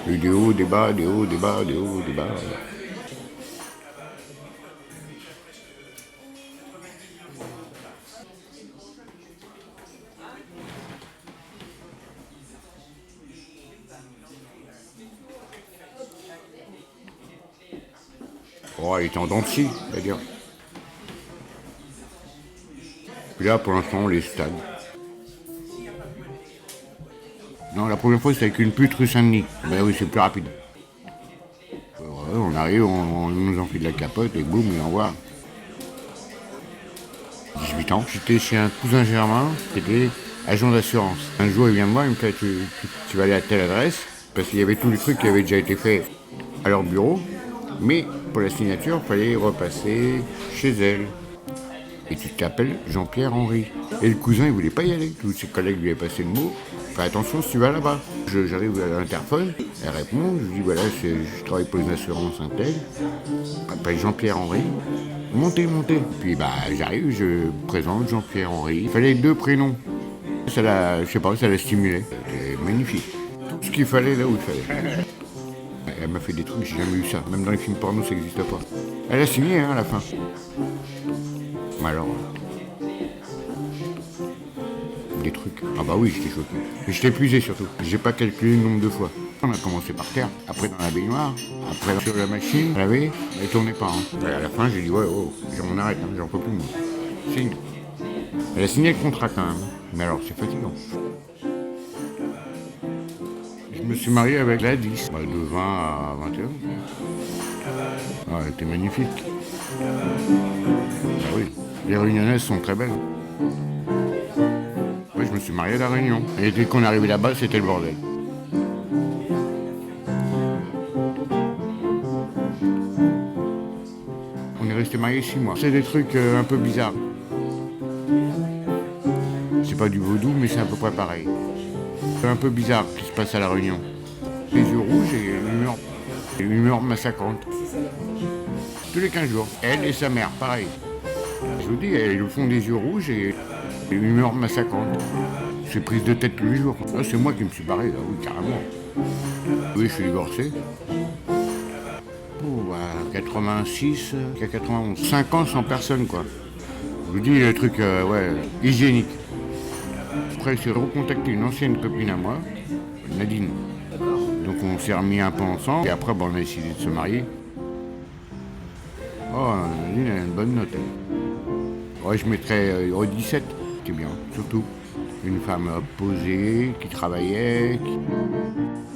Et des hauts, des bas, des hauts, des bas, des hauts, des bas. Oh, il était en dents de scie, c'est-à-dire. Puis là, pour l'instant, on les stagne. Non, la première fois, c'était avec une pute rue Saint-Denis. Ben oui, c'est plus rapide. Ouais, on arrive, on nous enfile la capote et boum, il envoie. 18 ans. J'étais chez un cousin germain qui était agent d'assurance. Un jour, il vient me voir, il me fait tu vas aller à telle adresse, parce qu'il y avait tous les trucs qui avaient déjà été faits à leur bureau, mais pour la signature, il fallait repasser chez elle. Et tu t'appelles Jean-Pierre Henry. Et le cousin, il voulait pas y aller. Tous ses collègues lui avaient passé le mot. Fais attention si tu vas là-bas. J'arrive à l'interphone, elle répond, je lui dis voilà, je travaille pour une assurance Intel. Je m'appelle Jean-Pierre Henry. Montez, montez. Puis bah j'arrive, je présente Jean-Pierre Henry. Il fallait 2 prénoms. Ça l'a, je sais pas, ça l'a stimulé. C'était magnifique. Tout ce qu'il fallait là où il fallait. Elle m'a fait des trucs, j'ai jamais eu ça. Même dans les films porno, ça n'existe pas. Elle a signé hein, à la fin. Mais alors, des trucs. Ah bah oui, j'étais choqué. Et j'étais épuisé surtout. J'ai pas calculé le nombre de fois. On a commencé par terre, après dans la baignoire, après sur la machine, à laver, elle tournait pas. Hein. Et à la fin, j'ai dit ouais, oh, on arrête, hein, j'en peux plus moi. Signe. Elle a signé le contrat quand même. Mais alors, c'est fatigant. Je me suis marié avec la 10, de 20 à 21. Ah, elle était magnifique. Ah oui, les Réunionnaises sont très belles. Oui, je me suis marié à La Réunion. Et dès qu'on est arrivé là-bas, c'était le bordel. On est resté mariés 6 mois. C'est des trucs un peu bizarres. C'est pas du vaudou, mais c'est à peu près pareil. C'est un peu bizarre ce qui se passe à La Réunion. Les yeux rouges et une humeur massacrante. Tous les 15 jours. Elle et sa mère, pareil. Je vous dis, elles font des yeux rouges et une humeur massacrante. C'est prise de tête tous les jours. Là, c'est moi qui me suis barré, là, oui, carrément. Oui, je suis divorcé. Oh, à 86, à 91. 5 ans sans personne, quoi. Je vous dis, le truc, ouais, hygiénique. Après, j'ai recontacté une ancienne copine à moi, Nadine. Donc on s'est remis un peu ensemble et après on a décidé de se marier. Oh, Nadine elle a une bonne note. Ouais, je mettrais 17, c'est bien, surtout. Une femme posée, qui travaillait,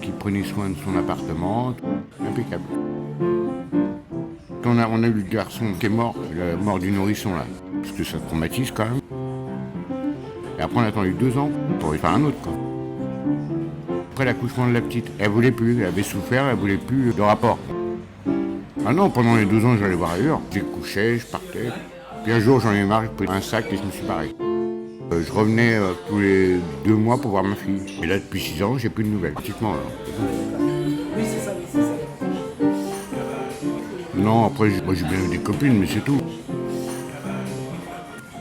qui prenait soin de son appartement, impeccable. On a eu le garçon qui est mort, la mort du nourrisson là, parce que ça traumatise quand même. Et après on a attendu 2 ans pour y faire un autre quoi. Après l'accouchement de la petite, elle voulait plus, elle avait souffert, elle voulait plus de rapport. Ah non, pendant les 12 ans j'allais voir ailleurs, j'ai couché, je partais. Puis un jour j'en ai marre, j'ai pris un sac et je me suis barré. Je revenais tous les 2 mois pour voir ma fille. Et là depuis 6 ans j'ai plus de nouvelles, pratiquement alors. Oui, c'est ça, oui, c'est ça. Non, après moi j'ai bien eu des copines, mais c'est tout.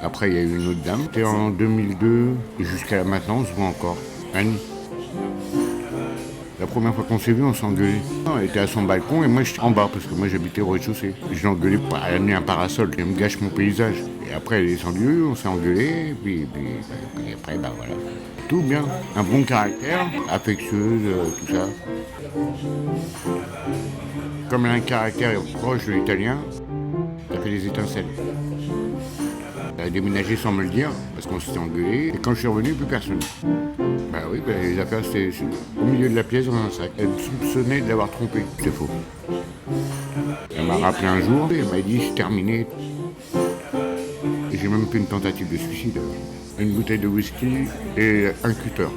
Après il y a eu une autre dame, c'était en 2002, et jusqu'à maintenant on se voit encore. Annie. La première fois qu'on s'est vu, on s'est engueulé. Elle était à son balcon et moi j'étais en bas parce que moi j'habitais au rez-de-chaussée. Je l'ai engueulé pour elle a amené un parasol, elle me gâche mon paysage. Et après elle est descendue, on s'est engueulé, et puis après bah voilà. Tout bien. Un bon caractère, affectueuse, tout ça. Comme elle a un caractère proche de l'italien, ça fait des étincelles. Elle a déménagé sans me le dire, parce qu'on s'était engueulé, et quand je suis revenu, plus personne. Bah oui, bah, les affaires c'était au milieu de la pièce dans un sac. Elle me soupçonnait de l'avoir trompé. C'est faux. Elle m'a rappelé un jour et elle m'a dit c'est terminé. Et j'ai même fait une tentative de suicide. Une bouteille de whisky et un cutter.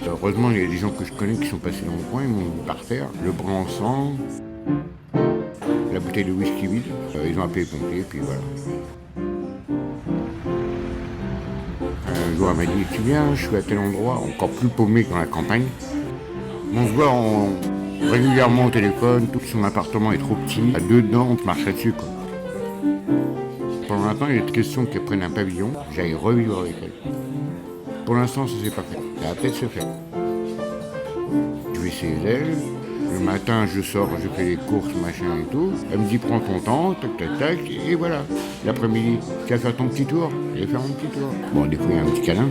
Heureusement, il y a des gens que je connais qui sont passés dans le coin, ils m'ont mis par terre, le bras en sang, la bouteille de whisky vide. Ils ont appelé les pompiers, puis voilà. Un jour, elle m'a dit, tu viens, je suis à tel endroit, encore plus paumé que dans la campagne. On se voit régulièrement au téléphone, tout son appartement est trop petit. À 2 dents, on te marcherait dessus, quoi. Pendant un temps, il est question qu'elle prenne un pavillon, j'aille revivre avec elle. Pour l'instant, ça s'est pas fait. Ça va peut-être se faire. Je vais chez elle. Le matin, je sors, je fais les courses, machin et tout. Elle me dit, prends ton temps, tac, tac, tac, et voilà. L'après-midi, tu vas faire ton petit tour. Je vais faire mon petit tour. Bon, des fois, il y a un petit câlin.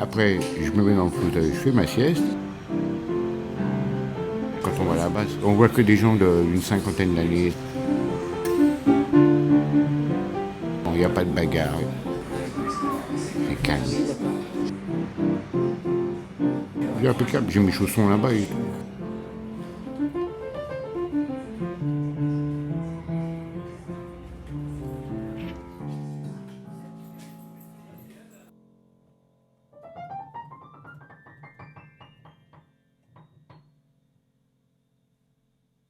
Après, je me mets dans le fauteuil, je fais ma sieste. Quand on va là-bas, on voit que des gens d'une cinquantaine d'années. Bon, il n'y a pas de bagarre. C'est calme. C'est impeccable. J'ai mes chaussons là-bas et tout.